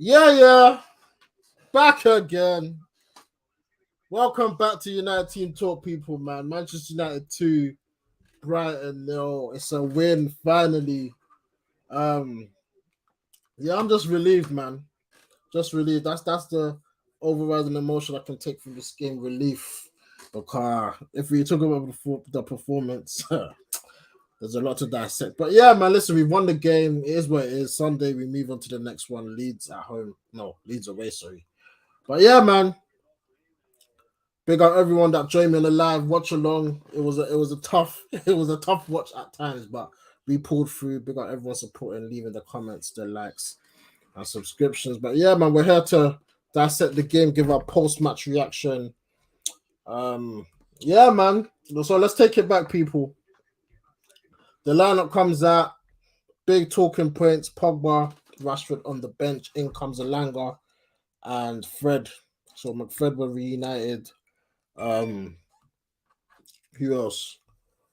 Yeah, back again. Welcome back to United Team Talk, people, man. Manchester United 2, Brighton 0. It's a win, finally. Um, yeah, I'm just relieved, man. Just relieved. That's the overriding emotion I can take from this game, relief. Because if we talk about the performance, there's a lot to dissect. But yeah, man, listen, we won the game. It is what it is. Sunday, we move on to the next one. Leeds at home. No, Leeds away, sorry. But yeah, man. Big up everyone that joined me on the live watch along. It was a tough watch at times, but we pulled through. Big up everyone supporting, leaving the comments, the likes, and subscriptions. But yeah, man, we're here to dissect the game, give our post-match reaction. Yeah, man. So let's take it back, people. The lineup comes out. Big talking points. Pogba, Rashford on the bench. In comes Alanga and Fred. So McFred were reunited. Who else?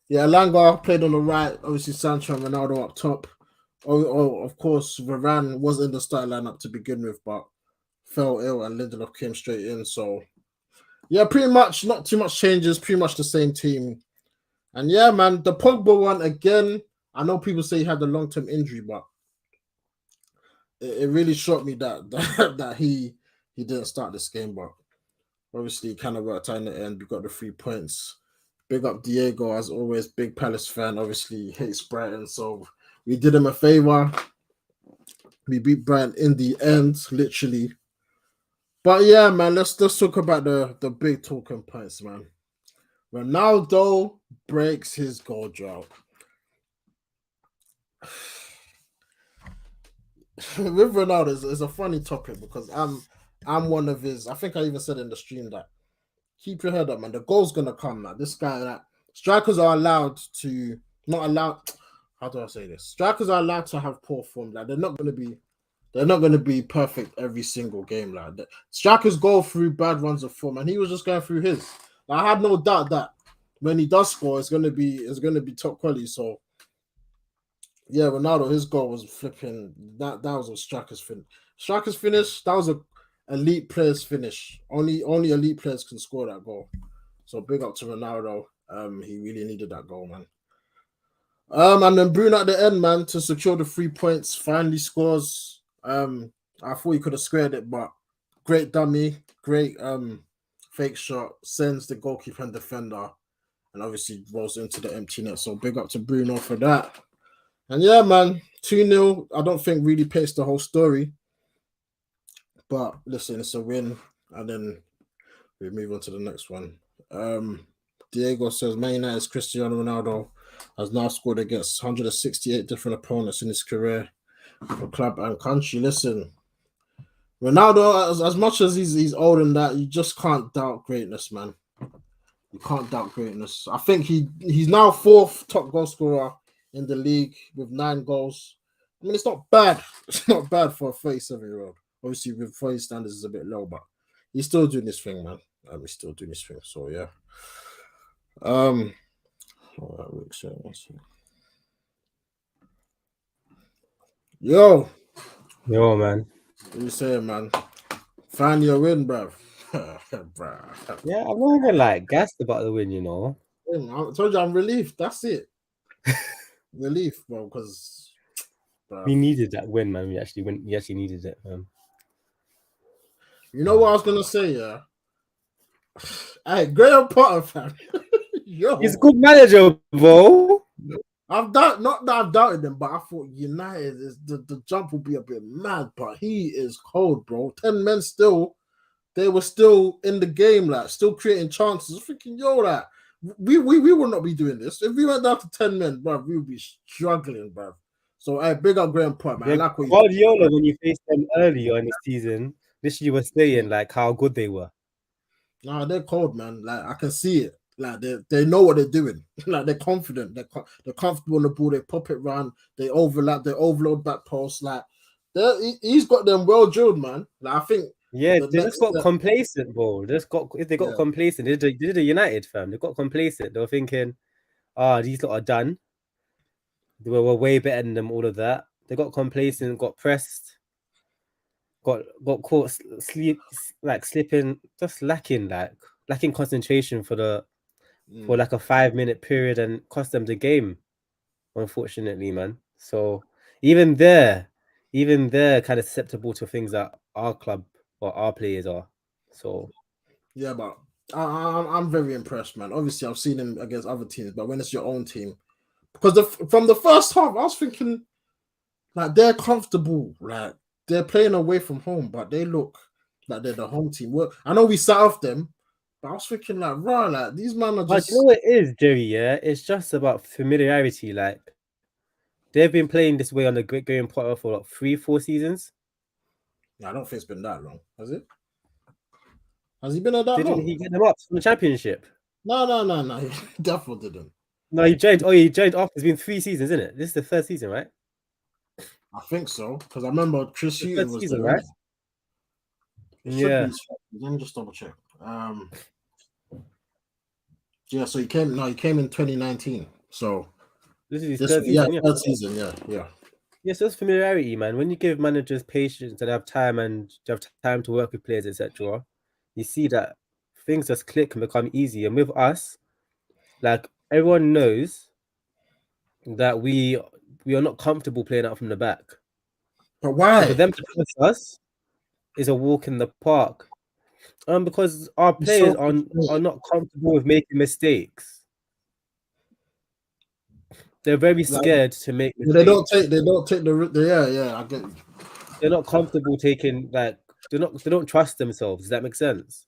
Yeah, Alanga played on the right. Obviously, Sancho and Ronaldo up top. Of course, Varane was in the starting lineup to begin with, but fell ill and Lindelof came straight in. So, yeah, pretty much not too much changes. Pretty much the same team. And yeah, man, the Pogba one again. I know people say he had a long-term injury, but it really shocked me that he didn't start this game. But obviously, it kind of worked out in the end. We got the 3 points. Big up Diego, as always, big Palace fan. Obviously, hates Brighton, so we did him a favor. We beat Brighton in the end, literally. But yeah, man, let's talk about the big talking points, man. Ronaldo breaks his goal drought. With Ronaldo, it's a funny topic because I'm one of his. I think I even said in the stream that keep your head up, man. The goal's gonna come, man. This guy, that strikers are allowed to not allowed. How do I say this? Strikers are allowed to have poor form. Like they're not gonna be perfect every single game. Like strikers go through bad runs of form, and he was just going through his. Like, I had no doubt that when he does score, it's gonna be top quality. So yeah, Ronaldo, his goal was flipping. That was a striker's finish. Striker's finish. That was a elite player's finish. Only elite players can score that goal. So big up to Ronaldo. He really needed that goal, man. And then Bruno at the end, man, to secure the 3 points. Finally scores. I thought he could have squared it, but great dummy, great fake shot, sends the goalkeeper and defender, and obviously rolls into the empty net. So big up to Bruno for that. And yeah, man, 2-0. I don't think really paints the whole story. But listen, it's a win. And then we move on to the next one. Diego says Man United's Cristiano Ronaldo has now scored against 168 different opponents in his career for club and country. Listen, Ronaldo, as much as he's old and that, you just can't doubt greatness, man. You can't doubt greatness. I think he's now 4th top goal scorer in the league with 9 goals. I mean, it's not bad. It's not bad for a 37-year-old. Obviously, with 40 standards, is a bit low, but he's still doing this thing, man. He's still doing this thing. So yeah. All right, Yo, man. what you saying, man? Find your win, bruv. Yeah, I'm not even like gassed about the win, you know. I told you I'm relieved. That's it. Relief, bro, because we needed that win, man. We actually needed it, man. You know what I was gonna say, yeah. Hey, Graham Potter, fam. Yo, he's a good manager, bro. Not that I've doubted him, but I thought United is the jump will be a bit mad, but he is cold, bro. 10 men still, they were still in the game, like still creating chances. I'm thinking, yo, that we will not be doing this. If we went down to 10 men, bro, we would be struggling, bro. So hey, big up Graham Potter, man. Yeah, I like what Guardiola, when you faced them earlier in the season, literally was saying like how good they were. Nah, they're cold, man. Like I can see it. Like they know what they're doing. Like they're confident. They're comfortable on the ball. They pop it round. They overlap. They overload back post. Like he's got them well drilled, man. Like I think. Yeah, they just got complacent, bro. They got complacent. They did a United, fam. They got complacent. They were thinking, these lot are done. They were way better than them. All of that. They got complacent. Got pressed. got caught slipping, just lacking concentration for like a 5-minute period and cost them the game, unfortunately, man. So even there, kind of susceptible to things that our club or our players are. So yeah, but I'm very impressed, man. Obviously, I've seen him against other teams, but when it's your own team, because from the first half, I was thinking like they're comfortable, like they're playing away from home, but they look like they're the home team. I know we sat off them, but I was thinking like, right, like these men are but just. you know what it is, Jerry? Yeah, it's just about familiarity. Like they've been playing this way on the Great Graham Potter for like 3-4 seasons. Yeah, I don't think it's been that long, has it? Has he been at that Didn't long? he get them up from the championship? No. He definitely didn't. No, he joined. Oh, he joined off. It's been 3 seasons, isn't it? This is the third season, right? I think so because I remember Chris The Hughton third was season, there. right? It should be. Yeah. Let me just double check. Yeah, so he came. No, he came in 2019. So This is his this, third yeah, season, yeah. third season. Yeah. Yes, that's familiarity, man. When you give managers patience and have time to work with players, etc., you see that things just click and become easy. And with us, like everyone knows that we are not comfortable playing out from the back. But So for why? them to press us is a walk in the park. Because our He's players so are not comfortable with making mistakes. They're very like, scared to make they don't mistakes. take the yeah. I get. They're not comfortable taking they don't trust themselves. Does that make sense?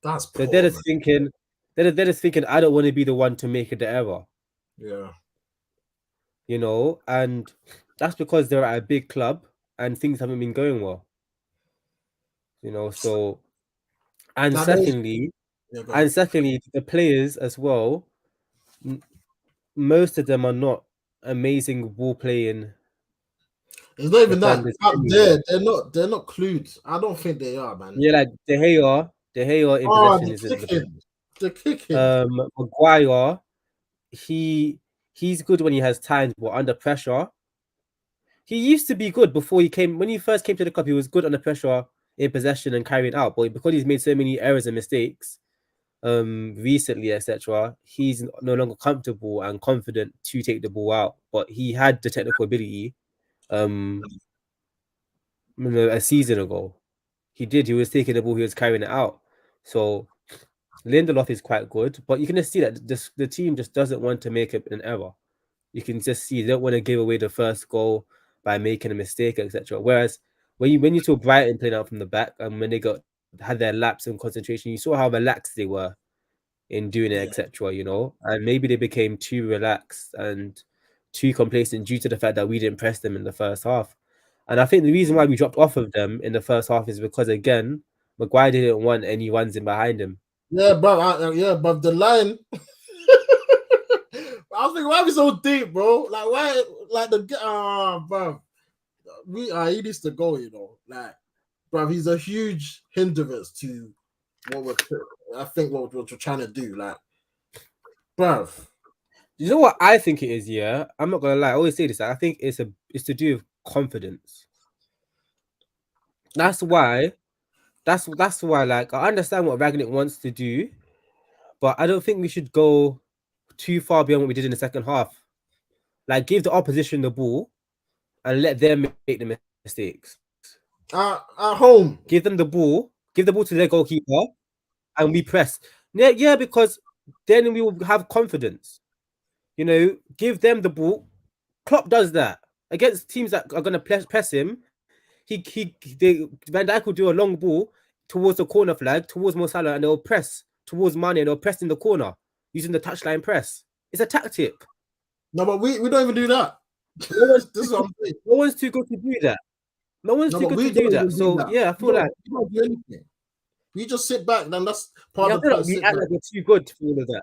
That's So they're poor, just man. thinking I don't want to be the one to make the error, Yeah. and that's because they're at a big club and things haven't been going well. So and Now there's secondly, yeah. Go on. the players as well, most of them are not amazing ball playing It's not even that defenders up anyway. there. They're not clued. I don't think they are, man. Yeah, like De Gea in Oh, possession the isn't the best. kicking, the kicking. Maguire, he's good when he has times, but under pressure, he used to be good before he came. When he first came to the club, he was good under pressure in possession and carrying out. But because he's made so many errors and mistakes, recently, etc., he's no longer comfortable and confident to take the ball out. But he had the technical ability, a season ago. He did. He was taking the ball. He was carrying it out. So Lindelof is quite good, but you can just see that the team just doesn't want to make an error. You can just see they don't want to give away the first goal by making a mistake, etc. Whereas when you saw Brighton playing out from the back and when they had their lapse in concentration, you saw how relaxed they were in doing it, Yeah. etc. And maybe they became too relaxed and too complacent due to the fact that we didn't press them in the first half. And I think the reason why we dropped off of them in the first half is because again, Maguire didn't want any runs in behind him. Yeah, bro. Yeah, but the line. I was thinking, why are we so deep, bro? Like, why? Like bro. He needs to go. Like, bro. He's a huge hindrance to what we're trying to do. Like, bro. You know what I think it is? Yeah, I'm not gonna lie. I always say this. I think it's to do with confidence. That's why. That's why. Like, I understand what Ragnick wants to do, but I don't think we should go too far beyond what we did in the second half. Like, give the opposition the ball and let them make the mistakes. At home. Give them the ball. Give the ball to their goalkeeper, and we press. Yeah, because then we will have confidence. Give them the ball. Klopp does that against teams that are going to press him. Van Dijk will do a long ball towards the corner flag, towards Mo Salah, and they'll press towards Mane, and they'll press in the corner using the touchline press. It's a tactic. No, but we don't even do that. This is what I'm saying. No one's too good to do that. No one's too But good we to do don't that. even do So that. yeah, I feel like We don't do anything. We just sit back, then that's part I of the feel plan. like we Sit act back. like we're too good for all of that.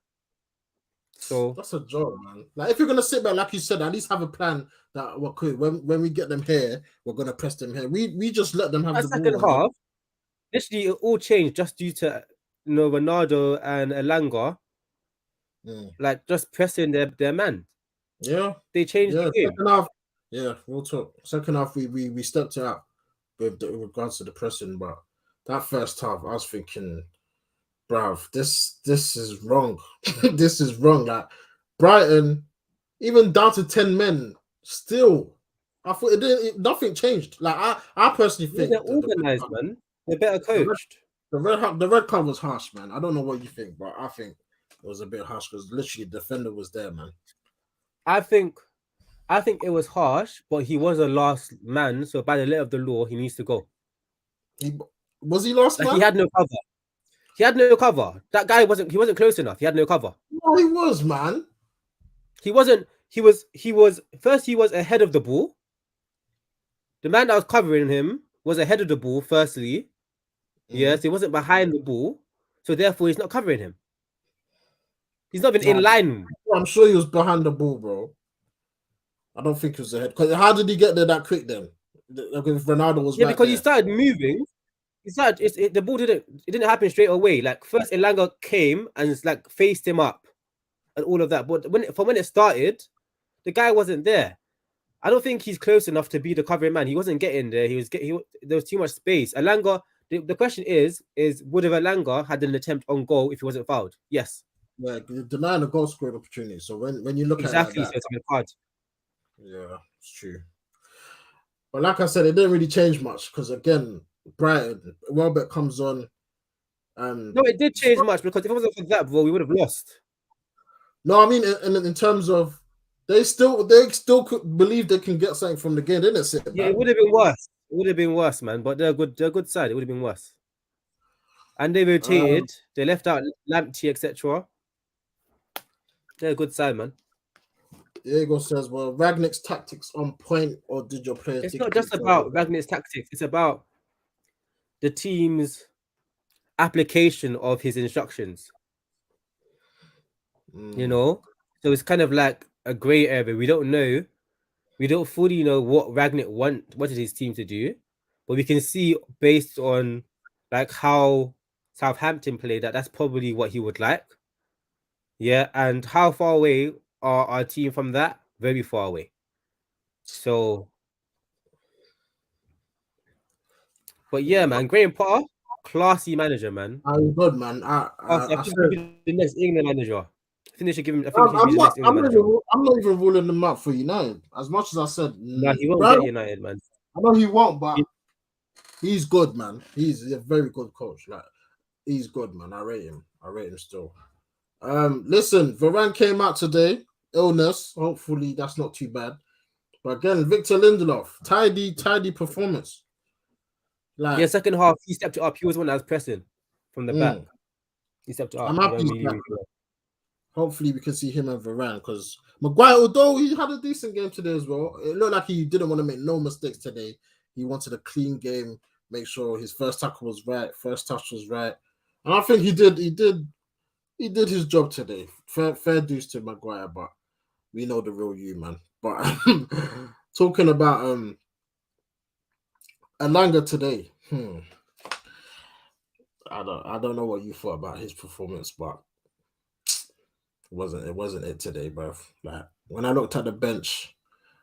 So That's a job, man. Like if you're gonna sit back, like you said, at least have a plan that when we get them here, we're gonna press them here. We just let them have that the second ball. half, literally it all changed just due to Ronaldo and Elanga like just pressing their man. Yeah, They changed yeah. the game. Second half, yeah, we'll talk. Second half, we stepped it up. with regards to the pressing, but that first half, I was thinking, bruv, this is wrong. This is wrong. Like Brighton, even down to 10 men, still, I thought nothing changed. Like I personally Yeah, think they're organized, man. They're better the red, coached. the red card was harsh, man. I don't know what you think, but I think it was a bit harsh because literally the defender was there, man. I think it was harsh, but he was a last man, so by the letter of the law, he needs to go. He was he last Like man? he had no cover. He had no cover. That guy wasn't close enough. He had no cover. No, he was, man. He wasn't. He was first. He was ahead of the ball. The man that was covering him was ahead of the ball. Firstly, yes, he wasn't behind the ball, so therefore he's not covering him. He's not even in line. I'm sure he was behind the ball, bro. I don't think he was ahead. Because how did he get there that quick then? If Ronaldo was right because there. he started moving. He started. The ball didn't happen straight away. Like first, Elanga came and like faced him up, and all of that. But when it started, the guy wasn't there. I don't think he's close enough to be the covering man. He wasn't getting there. There was too much space. Elanga. The question is would have Elanga had an attempt on goal if he wasn't fouled? Yes. Yeah, denying a goal scored opportunity. So when you look Exactly, at it like that, so it's a card. yeah, it's true. But like I said, it didn't really change much because again, Brighton, Welbeck comes on, and no, it did change much because if it wasn't for that, bro, we would have lost. No, I mean in terms of they still could believe they can get something from the game, didn't it? Yeah, it would have been worse. It would have been worse, man. But they're good. They're a good side. It would have been worse. And they rotated. They left out Lamptey, etc. They're a good side, man. Diego says, "Well, Ragnick's tactics on point, or did your players?" It's not just about Ragnick's tactics. It's about the team's application of his instructions. You know, so it's kind of like a grey area. We don't know. We don't fully know what Ragnick wanted his team to do, but we can see based on like how Southampton played that's probably what he would like. Yeah, and how far away are our team from that? Very far away. So, but yeah, man, Graham Potter, classy manager, man. I'm good, man. I think he should be the next England manager. I think they should give him. I think I'm he should be the next England manager. I'm not even ruling him out for United. As much as I said, no, he won't get United, man. I know he won't, but he's good, man. He's a very good coach. Like he's good, man. I rate him. I rate him still. Listen, Varane came out today. Illness. Hopefully that's not too bad. But again, Victor Lindelof, tidy performance. Like yeah, second half he stepped it up. He was the one that was pressing from the back. He stepped it up. I'm happy. Hopefully we can see him and Varane because Maguire, although he had a decent game today as well, it looked like he didn't want to make no mistakes today. He wanted a clean game, make sure his first tackle was right, first touch was right, and I think he did his job today. Fair dues to Maguire, but we know the real you, man. But talking about Elanga today, I don't know what you thought about his performance, but it wasn't it today, bro. Like when I looked at the bench,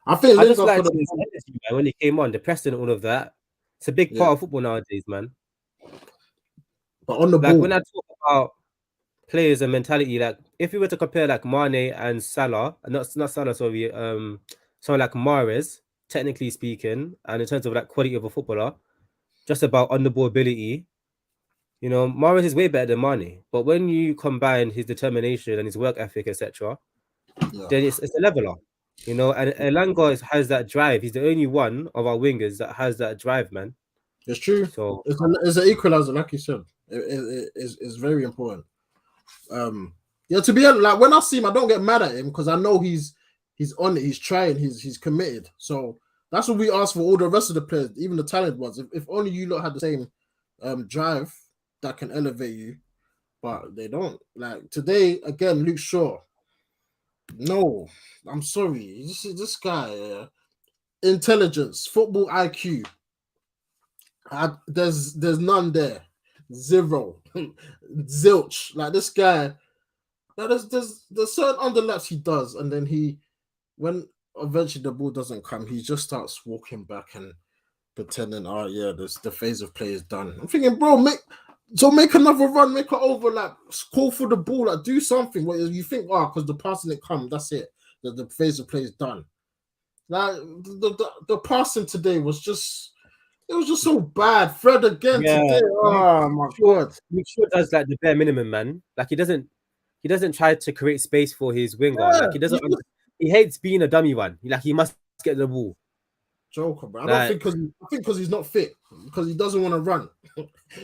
I think I just liked his energy, man, when he came on, the press and all of that. It's a big part of football nowadays, man. But on the like ball, when I talk about players and mentality, like if we were to compare like Mane and Salah, not Salah, sorry, someone like Mahrez, technically speaking, and in terms of like quality of a footballer, just about on the ball ability, you know, Mahrez is way better than Mane. But when you combine his determination and his work ethic, etc., then it's a leveler. You know, and Elanga has that drive. He's the only one of our wingers that has that drive, man. It's true. So it's an equalizer, like you said. It's very important. Yeah, to be honest, like when I see him, I don't get mad at him because I know he's on it, he's trying, he's committed. So that's what we ask for all the rest of the players, even the talented ones. If only you lot had the same drive that can elevate you, but they don't. Like today, again, Luke Shaw. No, I'm sorry. This guy, intelligence, football IQ. There's none there. Zero. Zilch. Like this guy. Now there's certain underlaps he does, and then when eventually the ball doesn't come, he just starts walking back, and pretending, oh yeah, the phase of play is done. I'm thinking, bro, make another run, make an overlap, call for the ball, like do something. What you think? Oh, because the passing it come, that's it. The phase of play is done. Like the passing today was just. It was just so bad. Fred again today. Oh my god. Luke Shaw does like the bare minimum, man. Like he doesn't try to create space for his winger. Yeah, like he hates being a dummy one. Like he must get the ball. Joker, bro. I don't think because he's not fit, because he doesn't want to run.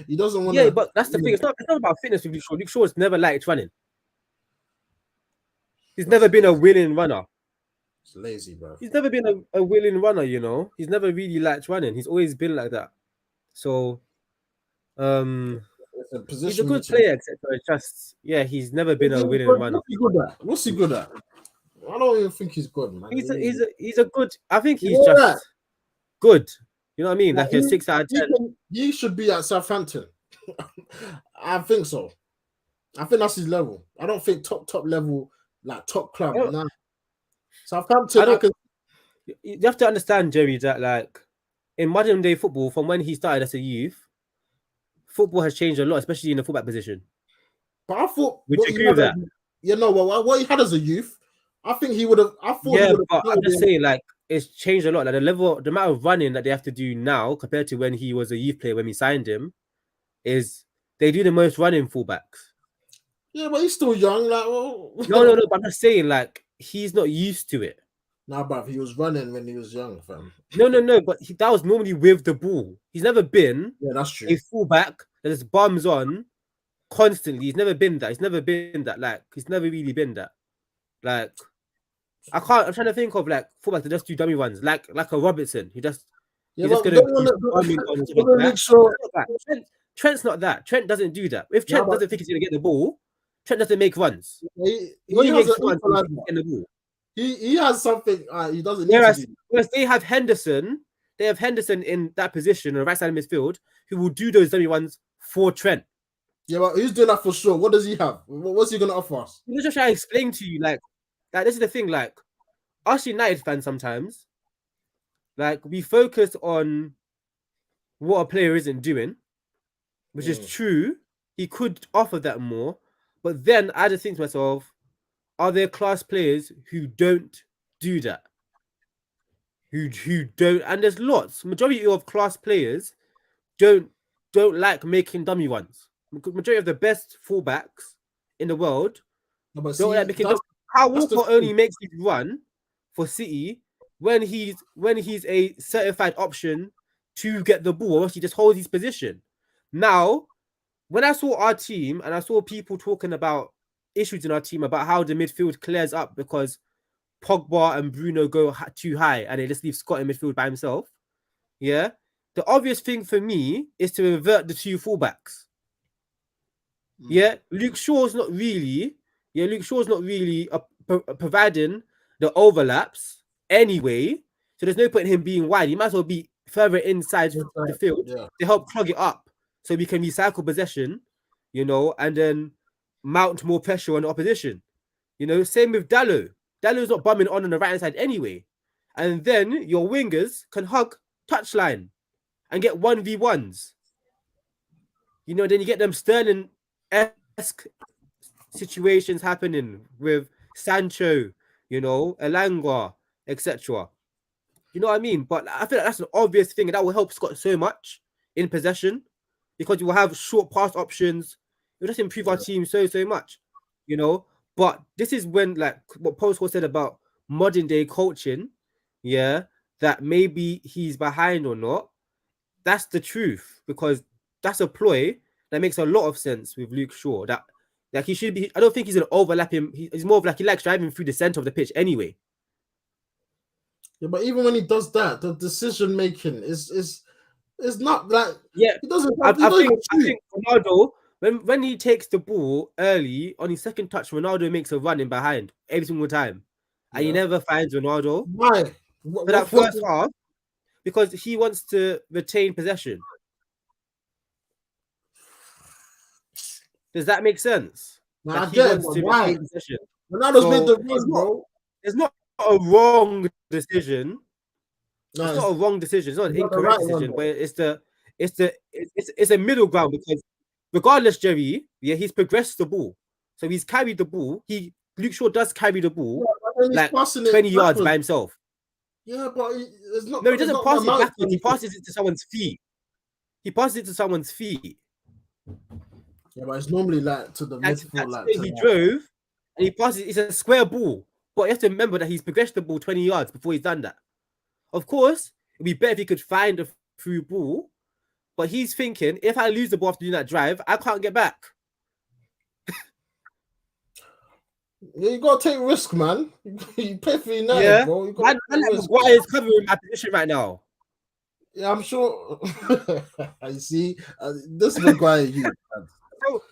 He doesn't want to. Yeah, but that's the thing. It's not about fitness with Luke Shaw. Luke Shaw has never liked running. He's never been a willing runner. It's lazy, bro. He's never been a willing runner, you know. He's never really liked running. He's always been like that. So he's a good player, etc. It's just he's never been a willing runner. What's he good at? I don't even think he's good, man. He's a good. I think he's just good. You know what I mean? Like a 6 out of 10. He should be at Southampton. I think so. I think that's his level. I don't think top level, like top club. Nah. Southampton. You have to understand, Jerry, that like in modern day football, from when he started as a youth, football has changed a lot, especially in the fullback position. But I thought, would you agree with that? You know what he had as a youth, I think he would have. I thought. But I'm just saying, like it's changed a lot. Like the amount of running that they have to do now compared to when he was a youth player when we signed him, is they do the most running fullbacks. Yeah, but he's still young. Like, no. But I'm just saying, like he's not used to it. Nah, bruv, he was running when he was young, fam. No, but that was normally with the ball. He's never been that's true. A fullback that just bums on constantly. He's never been that. He's never been that. Like, he's never really been that. Like, I'm trying to think of like fullbacks that just do dummy runs, like a Robertson. Trent's not that. Trent doesn't do that. If Trent doesn't think he's gonna get the ball, Trent doesn't make runs. He makes runs in the ball. He has something he doesn't need to do. Whereas they have Henderson in that position on the right side of midfield who will do those dummy runs for Trent. Yeah, but who's doing that for sure? What does he have? What's he going to offer us? I'm just trying to explain to you, like this is the thing, like us United fans sometimes, like we focus on what a player isn't doing, which is true. He could offer that more, but then I just think to myself, are there class players who don't do that? Who don't, and there's lots. Majority of class players don't like making dummy runs. Majority of the best fullbacks in the world don't like making dummy. Kyle Walker only makes his run for City when he's a certified option to get the ball, or else he just holds his position. Now, when I saw our team and I saw people talking about issues in our team about how the midfield clears up because Pogba and Bruno go too high and they just leave Scott in midfield by himself. Yeah, the obvious thing for me is to invert the two fullbacks. Yeah, Luke Shaw's not really providing the overlaps anyway. So there's no point in him being wide. He might as well be further inside the field to help clog it up, so we can recycle possession, you know, and then mount more pressure on the opposition. You know, same with Dalot. Dalot's not bumming on the right-hand side anyway. And then your wingers can hug touchline and get 1v1s. You know, then you get them Sterling-esque situations happening with Sancho, you know, Elanga, etc. You know what I mean? But I feel like that's an obvious thing, and that will help Scott so much in possession because you will have short pass options. It will just improve our team so much, you know. But this is when, like, what Postcode said about modern day coaching, that maybe he's behind or not. That's the truth, because that's a ploy that makes a lot of sense with Luke Shaw. That like he should be. I don't think he's an overlapping. He's more of like he likes driving through the center of the pitch anyway. Yeah, but even when he does that, the decision making is not like he doesn't. I think Ronaldo. When he takes the ball early on his second touch, Ronaldo makes a run in behind every single time, and he never finds Ronaldo. Why? For that first half, because he wants to retain possession. Does that make sense? Nah, I get it, why? Ronaldo's made the run, bro. It's not a wrong decision. No, It's not a wrong decision. It's not an not the incorrect right one, decision, though. but it's a middle ground because regardless, Jerry, yeah, he's progressed the ball, so he's carried the ball. Luke Shaw does carry the ball But then he's like passing it 20 yards by backwards. himself. Yeah, but it's not. No, he It's doesn't not pass it amount to backwards. He anything. passes it to someone's feet. He passes it to someone's feet. Yeah, but it's normally like to the That's midfield, like to he that. drove and he passes. It's a square ball, but you have to remember that he's progressed the ball 20 yards before he's done that. Of course, it'd be better if he could find a through ball, but he's thinking if I lose the ball after doing that drive, I can't get back. Yeah, you gotta take risk, man. You play for United, Yeah, bro. You man, gotta take risk. Maguire is covering my position right now. Yeah, I'm sure. I see. This Maguire, you.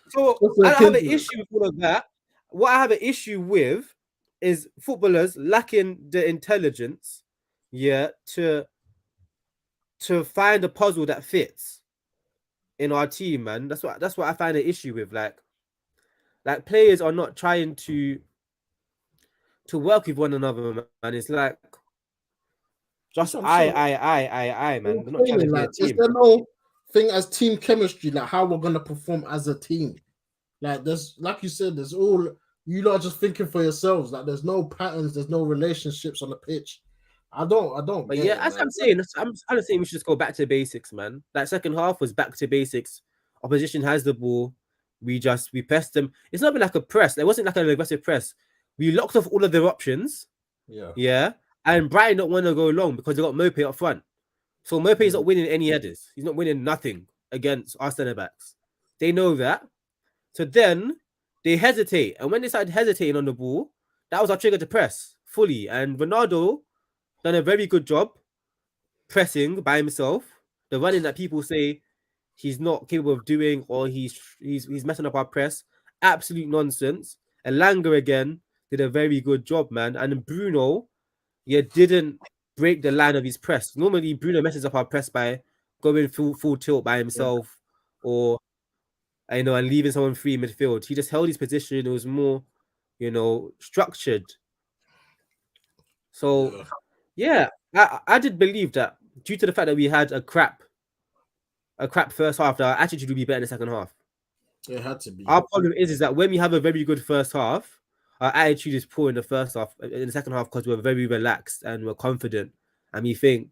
So I don't have an issue with all of that. What I have an issue with is footballers lacking the intelligence, yeah, to find a puzzle that fits in our team, man. That's what I find an issue with. Like players are not trying to work with one another, man. It's like just I, man. They're not trying to be a Is team. there no thing as team chemistry, like how we're gonna perform as a team? Like there's, like you said, there's all you lot are just thinking for yourselves. Like there's no patterns, there's no relationships on the pitch. I don't. But yeah, as I'm saying, I'm saying we should just go back to basics, man. That second half was back to basics. Opposition has the ball. We pressed them. It's not been like a press. It wasn't like an aggressive press. We locked off all of their options. Yeah. And Brighton don't want to go long because they got Mope up front. So Mope is not winning any headers. He's not winning nothing against our centre backs. They know that. So then they hesitate. And when they started hesitating on the ball, that was our trigger to press fully. And Ronaldo done a very good job pressing by himself. The running that people say he's not capable of doing, or he's messing up our press, absolute nonsense. And Langer again did a very good job, man. And Bruno, didn't break the line of his press. Normally, Bruno messes up our press by going full tilt by himself, or and leaving someone free in midfield. He just held his position. It was more, structured. So, I did believe that due to the fact that we had a crap first half, our attitude would be better in the second half. It had to be. Our problem is that when we have a very good first half, our attitude is poor in the first half, in the second half, because we're very relaxed and we're confident and we think.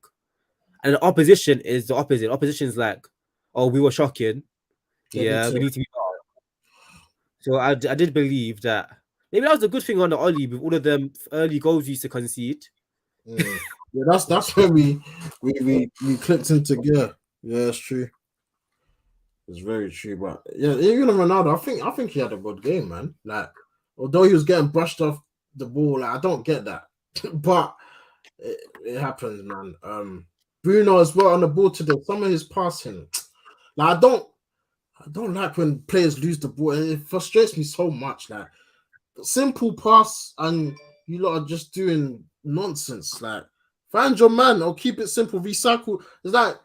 And the opposition is the opposite. Opposition's like, oh, we were shocking. Yeah, we need to be better. So I did believe that maybe that was a good thing on the Ollie with all of them early goals we used to concede. Yeah, that's where we clicked into gear. Yeah, it's true. It's very true, but yeah, even Ronaldo, I think he had a good game, man. Like, although he was getting brushed off the ball, like, I don't get that, but it happens, man. Bruno as well on the ball today. Some of his passing, like, I don't like when players lose the ball. It frustrates me so much. Like, simple pass and you lot are just doing nonsense. Like, find your man or keep it simple. Recycle. It's like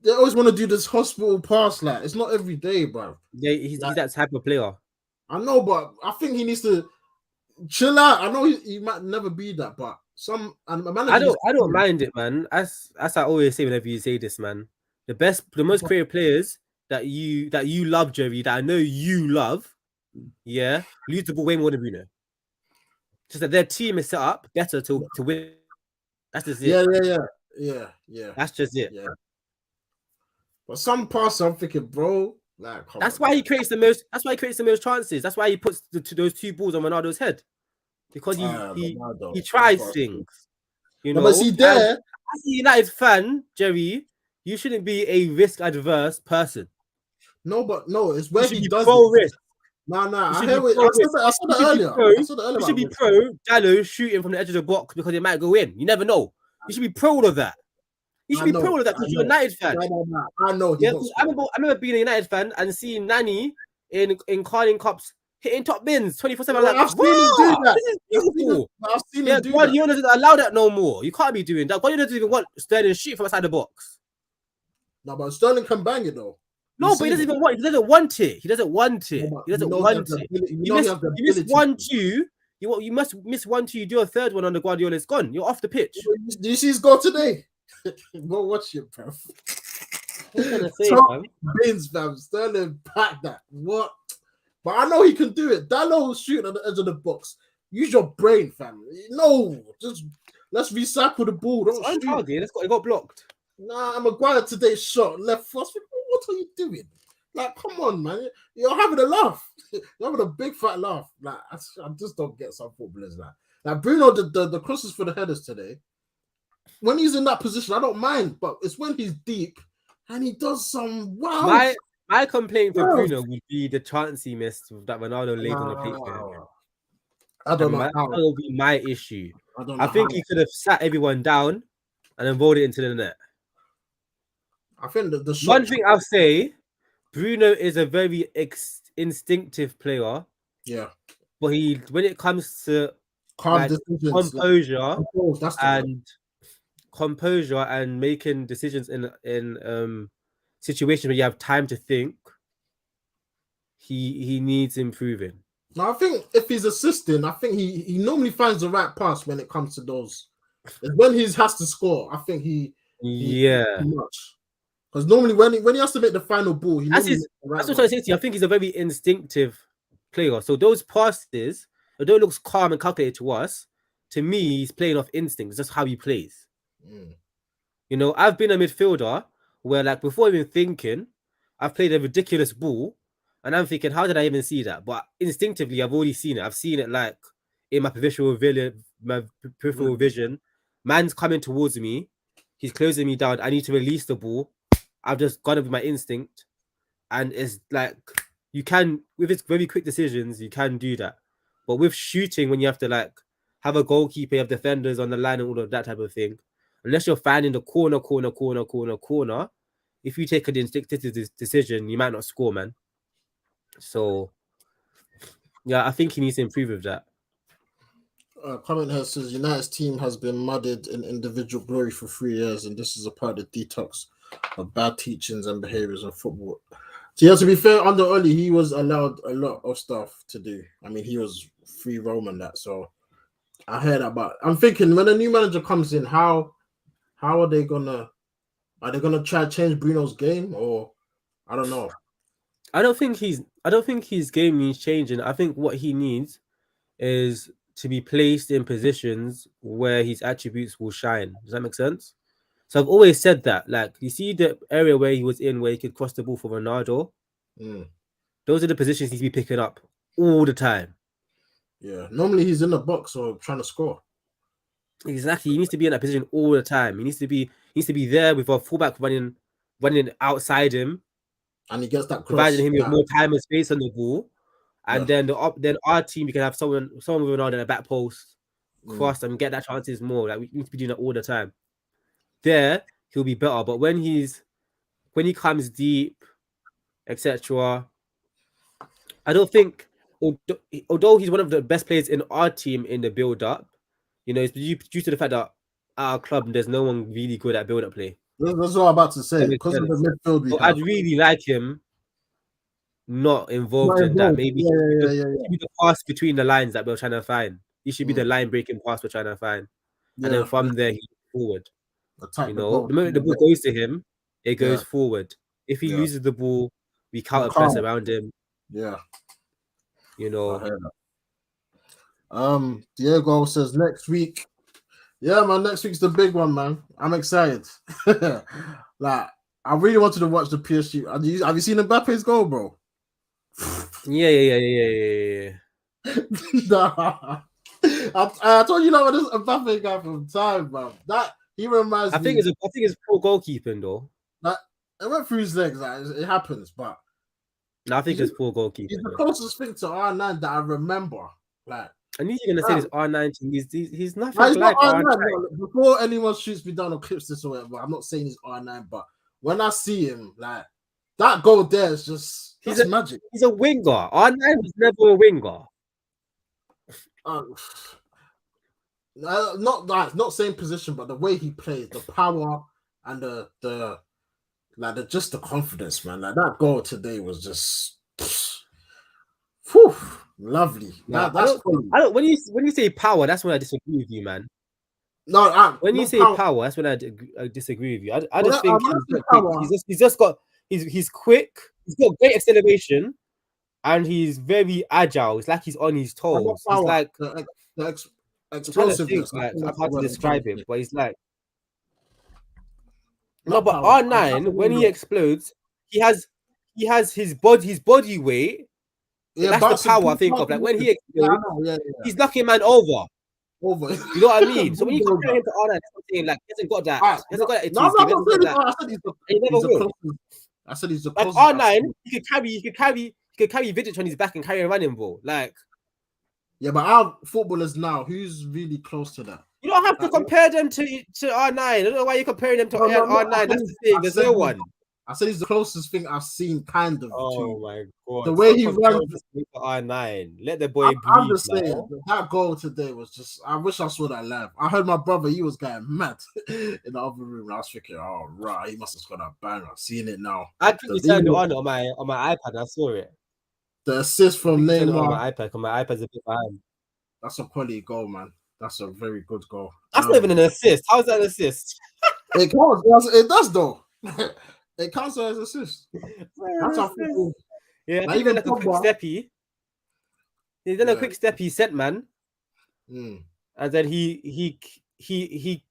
they always want to do this hospital pass. Like, it's not every day, bro. Yeah, he's that type of player. I know, but I think he needs to chill out. I know he might never be that, but I don't mind it, man. As I always say whenever you say this, man. The most creative players that you love, Jerry, that I know you love, lose the ball way more than Bruno. Just that their team is set up better to win. That's just it. Yeah. That's just it. Yeah. But some pass, I'm thinking, bro, like, that's why he creates the most. That's why he creates the most chances. That's why he puts those two balls on Ronaldo's head, because he tries things. But see, there, as a United fan, Jerry, you shouldn't be a risk-adverse person. No, it's where he does risk. Nah, I hear it. I said it earlier. You should be pro Dallo shooting from the edge of the box because it might go in. You never know. You should be pro of that. You should be pro of that because you're a United fan. No. I know. Yeah, I remember being a United fan and seeing Nani in Carling Cups hitting top bins 24/7. I'm like, I've seen him do that. This is beautiful. I've seen him do that. Guardiola doesn't allow that no more. You can't be doing that. Guardiola doesn't even want Sterling shoot from outside the box. No, but Sterling can bang it though. No, but he doesn't want it. He doesn't want it. You miss 1-2. You must miss 1-2. You do a third one on the Guardiola. It's gone. You're off the pitch. Do you see his goal today? Go watch it, bro. What can I say, Top fam? bins, fam. Sterling packed that. What? But I know he can do it. Dallo was shooting at the edge of the box. Use your brain, fam. No, just let's recycle the ball. Don't It's shoot. untargeted. It got blocked. Nah, Maguire today shot left first. What are you doing? Like, come on, man. You're having a laugh. You're having a big fat laugh. Like, I just don't get some footballers like. Like Bruno, the crosses for the headers today. When he's in that position, I don't mind, but it's when he's deep and he does some wow. My complaint for Bruno would be the chance he missed that Ronaldo laid on the plate for him. I don't know that how. will be my issue. I think he could have sat everyone down and then rolled it into the net. I think that the shot. One thing I'll say, Bruno is a very instinctive player. Yeah. But when it comes to composure and making decisions in situations where you have time to think, he needs improving. Now, I think if he's assisting, I think he normally finds the right pass when it comes to those. When he has to score, I think he too much. Because normally when he has to make the final ball, that's what I'm trying to say to you. I think he's a very instinctive player. So those passes, although it looks calm and calculated to us, to me, he's playing off instinct. It's just how he plays. You know, I've been a midfielder where, like, before even thinking, I've played a ridiculous ball, and I'm thinking, how did I even see that? But instinctively, I've already seen it. I've seen it, like, in my peripheral vision. Man's coming towards me. He's closing me down. I need to release the ball. I've just gone with my instinct. And it's like, you can, with its very quick decisions, you can do that. But with shooting, when you have to, like, have a goalkeeper, you have defenders on the line and all of that type of thing, unless you're finding the corner, if you take an instinctive decision, you might not score, man. So, yeah, I think he needs to improve with that. Comment here says United's team has been muddied in individual glory for 3 years, and this is a part of the detox of bad teachings and behaviors in football. So, yeah, to be fair, under Oli, he was allowed a lot of stuff to do. I mean, he was free roaming that. So, I heard that, but I'm thinking when a new manager comes in, how are they gonna try to change Bruno's game, or I don't know. I don't think his game needs changing. I think what he needs is to be placed in positions where his attributes will shine. Does that make sense? So I've always said that, like, you see the area where he was in, where he could cross the ball for Ronaldo. Those are the positions he's be picking up all the time. Yeah, normally he's in the box or trying to score. Exactly, he needs to be in that position all the time. He needs to be there with a fullback running outside him, and he gets that cross, providing him with more time and space on the ball. And then our team, we can have someone with Ronaldo in the back post, cross and get that chances more. Like, we need to be doing that all the time. There, he'll be better. But when he comes deep, etc., I don't think, although he's one of the best players in our team in the build-up, you know, it's due to the fact that at our club, there's no one really good at build-up play. That's what I'm about to say. Because of the midfield we have. I'd really like him not involved in that. Maybe the pass between the lines that we're trying to find. He should be the line-breaking pass we're trying to find. And then from there, he's forward. You know, the moment the ball goes to him, it goes forward. If he loses the ball, we counter-press around him. Yeah. You know. Diego says next week. Yeah, man, next week's the big one, man. I'm excited. Like, I really wanted to watch the PSG. Have you seen Mbappe's goal, bro? Yeah. Nah. I told you that this Mbappe guy from time, bro. That he reminds me. I think it's poor goalkeeping though. Like, it went through his legs. Like, it happens, but no, I think it's poor goalkeeping. He's the closest thing to R9 that I remember. Like, I knew you're gonna say this R19. He's nothing like R9. R9. Before anyone shoots me down or clips this or whatever, I'm not saying he's R9, but when I see him, like, that goal there is just magic. He's a winger. R9 was never a winger. Not same position, but the way he plays, the power and the confidence, man. Like, that goal today was just lovely. When you say power, that's when I disagree with you, man. No, when you not say power, that's when I disagree with you. I just think when I say power, he's just got he's quick. He's got great acceleration, and he's very agile. It's like he's on his but not toes. He's power. like The I'm trying to think explosiveness. I like think of that's how the to word I'm trying describe to it, say. but he's like no, Not but power. That's the R9 when he word. explodes, he has his body weight. Yeah, That's the bouncing power I people think up. of. Like when he Yeah, I explodes, know. Yeah, he's knocking man over. over. You know what I mean? So when you compare Bulldozer. him to R9, that's what I'm saying. Like he hasn't got that. All right. He hasn't got that No, into his game. I'm He not hasn't got saying that. I said And he he's never the will. closest. I said he's the Like closest I've R9, seen. he could carry Vidic on his back and carry a running ball. Like Yeah, but our footballers now, who's really close to that? you don't have to compare them to R9. I don't know why you're comparing them to No. R9. That's the thing. There's no one. I said he's the closest thing I've seen, kind of, Oh to my god! the way Stop he runs. comparing this to R9. Let the boy I'm breathe just saying now. that goal today was just. I wish I saw that live. I heard my brother; he was getting mad in the other room. And I was thinking, "Oh, right, he must have scored a banger." Seeing it now, I quickly turned it on my iPad. And I saw it. the assist I from quickly turned it on Neymar. my iPad because my iPad's a bit behind. That's a quality goal, man. That's a very good goal. That's not even an assist. How's that an assist? It counts. It does though. It counts as an assist. That's how. Yeah, I Not think even like a quick steppy. He done a quick steppy set, man. And then he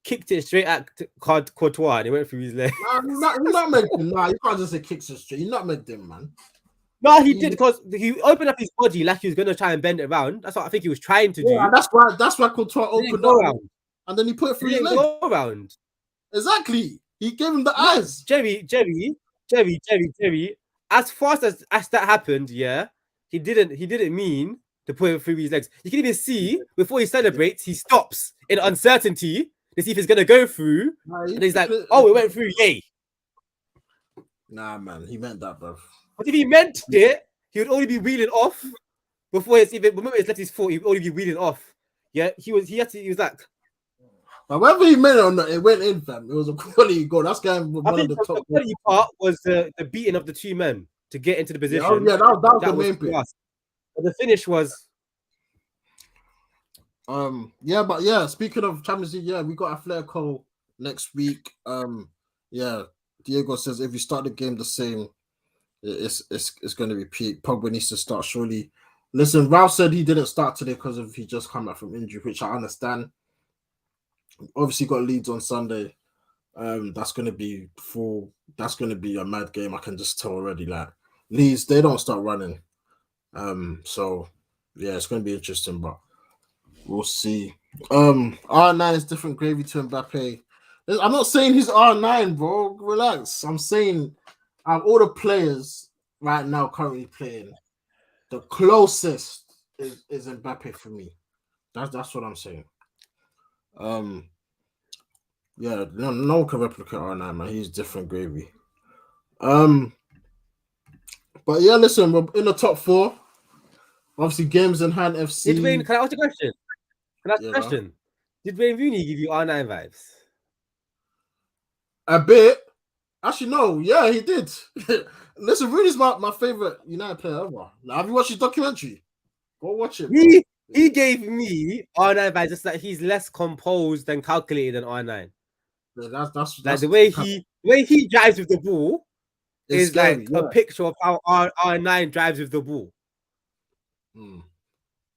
kicked it straight at Courtois and it went through his leg. Nah, you can't just say kicks it straight. You nutmegged him, man. No, he did because he opened up his body like he was gonna try and bend it around. That's what I think he was trying to do. Yeah, that's why Courtois opened up around. And then he put it through his leg. Go around. Exactly. He gave him the eyes. Jerry. As fast as that happened, yeah, he didn't mean to put it through his legs. You can even see before he celebrates, he stops in uncertainty to see if it's gonna go through. And he's like, "Oh, it went through, yay!" Nah, man, he meant that, bro. But if he meant it, he would only be wheeling off before it's even. Remember, it's left his foot. He would only be wheeling off. Yeah, he was like. But whether he meant it or not, it went in, fam. It was a quality goal. That's going one of the top. The quality part was the beating of the two men to get into the position. Yeah, that was the main bit. But the finish was. Speaking of Champions League, we got Atletico next week. Diego says if you start the game the same, it's going to repeat. Pogba needs to start surely. Listen, Ralph said he didn't start today because of he just come back from injury, which I understand. Obviously got Leeds on Sunday. That's going to be full. That's going to be a mad game. I can just tell already. Like Leeds, they don't start running. So yeah, it's going to be interesting, but we'll see. R9 is different gravy to Mbappe. I'm not saying he's R9, bro. Relax. I'm saying all the players right now currently playing, the closest is Mbappe for me. That's what I'm saying. No one can replicate R9, man. He's different gravy. But yeah, listen, we're in the top 4. Obviously, games in hand FC. Can I ask a question? Did Wayne Rooney give you R9 vibes? A bit. Actually, no. Yeah, he did. Listen, Rooney's my favorite United player ever. Like, have you watched his documentary? Go watch it. He gave me R9 vibes, just like he's less composed and calculated than R9. Yeah, that's like the way he drives with the ball is scary, like a picture of how R9 drives with the ball.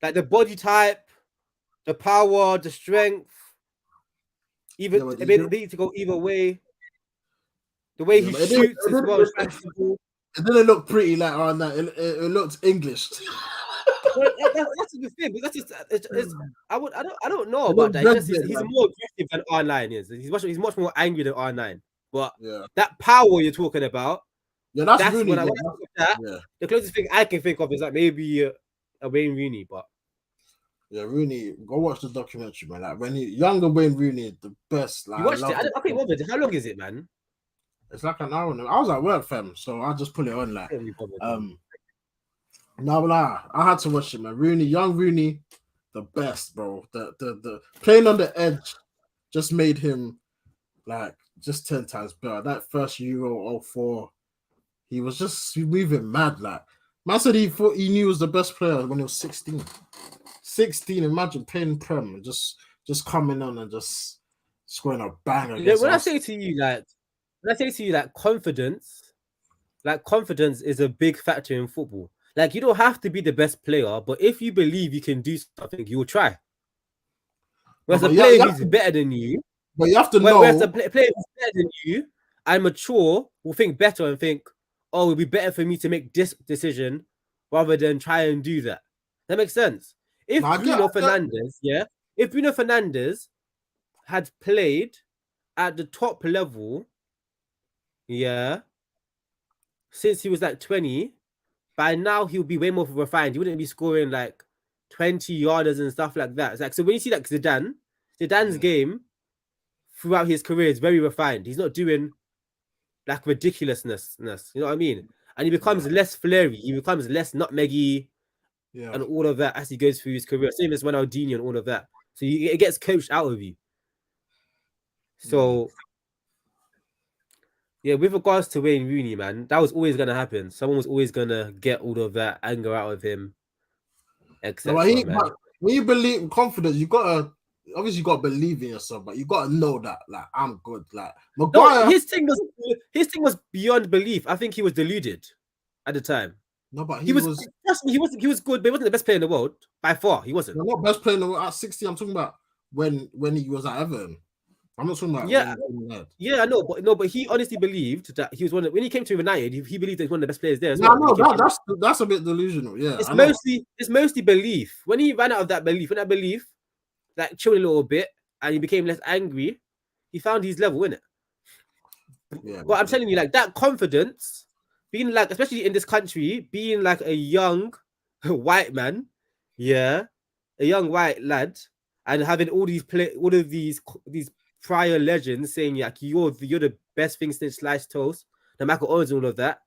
Like the body type, the power, the strength, even ability to go either way. The way he shoots as well. It didn't look pretty like R9. It looked English. That's the thing. I don't know about that. He's more aggressive than R9 is. He's much more angry than R9. But that power you're talking about, that's Rooney, when I look at that. The closest thing I can think of is like maybe a Wayne Rooney, but Rooney, go watch the documentary, man. Like when younger Wayne Rooney, the best. Like, you watched it? I think it. How long is it, man? It's like an hour. I was at work, fam, so I just put it on. Like, I had to watch it, man. Rooney, young Rooney, the best, bro. The playing on the edge just made him like just 10 times better. That first Euro 04, he was just moving mad. Like, man said he thought he knew he was the best player when he was 16. 16, imagine playing Prem and just coming on and just scoring a bang You know, against when I us. say to you that confidence is a big factor in football. Like, you don't have to be the best player, but if you believe you can do something, you will try. No, Whereas a but player who's better than you, but you have to whereas a know. player who's better than you and mature will think better and think, oh, it'll be better for me to make this decision rather than try and do that. That makes sense. No, I get. If Bruno Fernandes had played at the top level, since he was like 20, by now he'll be way more refined. He wouldn't be scoring like 20 yarders and stuff like that. It's like, so when you see like Zidane's game throughout his career is very refined. He's not doing like ridiculousness. You know what I mean? And he becomes less flary. He becomes less nutmeggy and all of that as he goes through his career. Same as Ronaldo and all of that. So it gets coached out of you. So yeah, with regards to Wayne Rooney, man, that was always gonna happen. Someone was always gonna get all of that anger out of him, etc. But when you believe in confidence, you gotta believe in yourself, but you gotta know that like I'm good. Like Maguire, no, his thing was beyond belief. I think he was deluded at the time. No, but he was good, but he wasn't the best player in the world by far. He wasn't. Not best player in the world at 60. I'm talking about when he was at Everton. I'm not talking about I know, but he honestly believed that he was when he came to United, he believed that he was one of the best players there. That's a bit delusional. Yeah, it's mostly belief. When he ran out of that belief, like chilled a little bit and he became less angry, he found his level in it. Yeah, but I'm telling you, like that confidence, being like, especially in this country, being like a young white man, a young white lad, and having all of these prior legends saying like you're the best thing since sliced toast, the Michael Owens and all of that,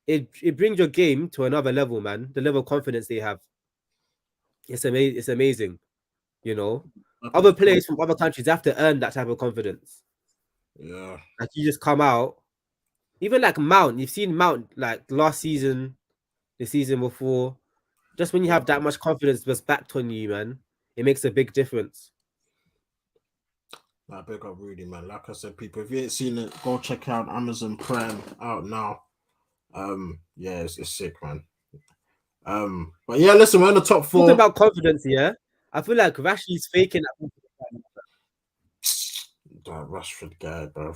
it brings your game to another level, man. The level of confidence they have, it's amazing. You know, other players from other countries have to earn that type of confidence. Yeah, like you just come out, even like Mount. You've seen Mount like last season, the season before. Just when you have that much confidence was backed on you, man, it makes a big difference. Nah, big up Rudy, man. Like I said, people, if you ain't seen it, go check out Amazon Prime out now. Yeah, it's sick, man. But yeah, listen, we're in the top 4. Talking about confidence, I feel like Rashford's faking that Rashford guy, bro.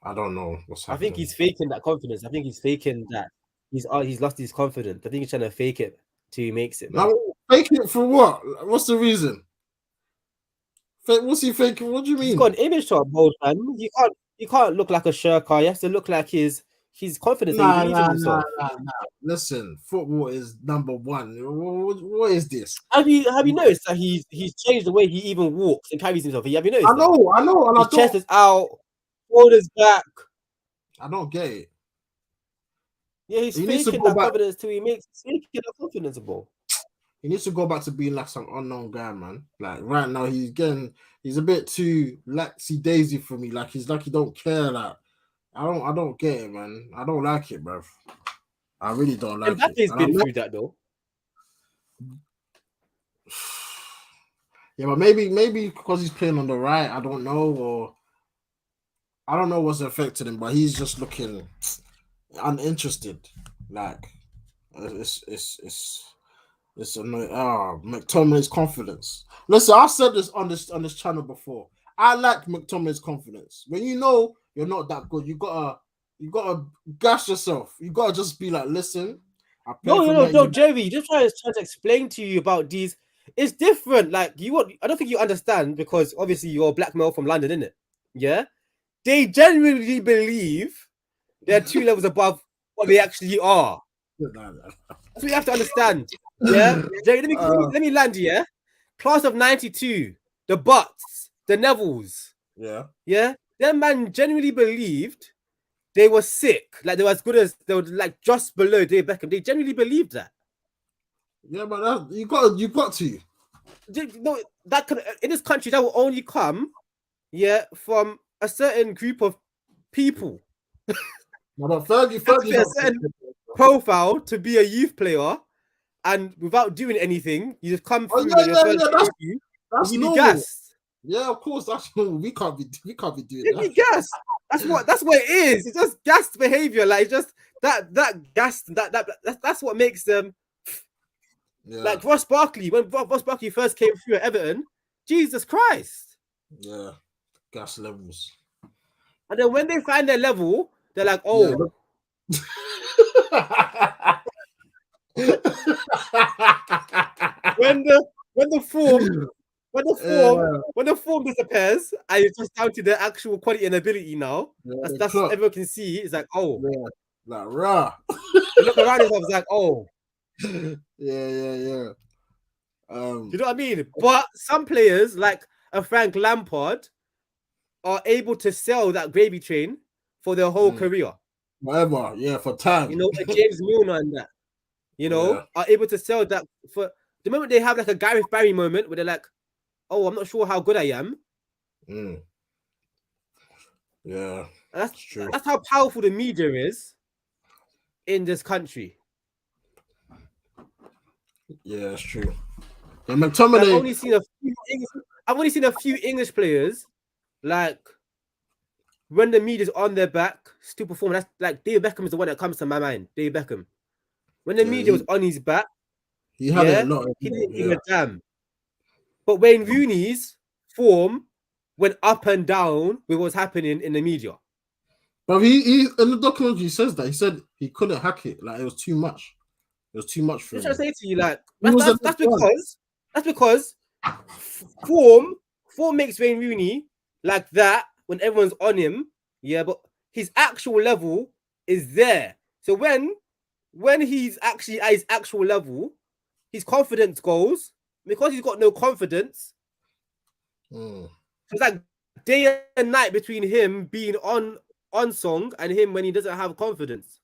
I don't know what's happening. I think he's faking that confidence. I think he's faking that he's lost his confidence. I think he's trying to fake it till he makes it, man. Now, faking it for what? What's the reason? What's he faking? What do you mean? He's got an image to uphold, man. You can't look like a shirker. He has to look like his confidence and he believes in himself. Listen, football is number one. What is this? Have you noticed that he's changed the way he even walks and carries himself? Have you noticed? I know. And his chest is out, shoulders back. I don't get it. Yeah, he's faking that confidence till he makes that confidence, bro. He needs to go back to being like some unknown guy, man. Like right now, he's a bit too laxy daisy for me. Like he's like he don't care. Like I don't get it, man. I don't like it, bro. I really don't like it. Mbappe's been through that though. Yeah, but maybe because he's playing on the right, I don't know, or I don't know what's affected him, but he's just looking uninterested. Like it's annoying. McTominay's confidence. Listen, I've said this on this channel before. I like McTominay's confidence. When you know you're not that good, you gotta gas yourself. You gotta just be like, listen. No, Jerry. Just trying to explain to you about these. It's different. Like I don't think you understand because obviously you're a black male from London, isn't it? Yeah. They genuinely believe they're 2 levels above what they actually are. That's what you have to understand. Yeah, Jerry, let me land you. Yeah, class of '92, the Butts, the Nevilles. Yeah. That man genuinely believed they were sick, like they were as good as they were, like just below David Beckham. They genuinely believed that. Yeah, but you got to. No, that could in this country that will only come, from a certain group of people. No, but Fergie a certain profile to be a youth player, and without doing anything, you just come through. That's normal. Gassed. Yeah, of course. That's we can't be doing It'd that. be gas. That's what it is. It's just gassed behavior. Like just that gas. That's what makes them. Yeah, Like Ross Barkley, when Ross Barkley first came through at Everton, Jesus Christ. yeah, gas levels. And then when they find their level, they're like, Yeah. oh. when the form disappears and it's just down to their actual quality and ability now. Yeah, That's everyone can see. It's like, oh. Yeah. Like rah. They look around themselves like, oh. Yeah. You know what I mean? But some players, like a Frank Lampard, are able to sell that gravy train for their whole career. Whatever, yeah, for time. You know, a James Milner and that, you know, are able to sell that for the moment they have like a Gareth Barry moment where they're like, oh, I'm not sure how good I am. Yeah. And that's how powerful the media is in this country. Yeah, it's true. And McTominay, I've only seen a few English players like when the media's on their back, still performing. That's like David Beckham is the one that comes to my mind. David Beckham. When the media was on his back, he had a lot. He didn't give a damn. But Wayne Rooney's form went up and down with what's happening in the media. But he in the documentary he says that he said he couldn't hack it. Like it was too much. It was too much for him. I'm trying to say to you, like that's because form makes Wayne Rooney like that when everyone's on him. Yeah, but his actual level is there. So when he's actually at his actual level, his confidence goes because he's got no confidence. So it's like day and night between him being on song and him when he doesn't have confidence.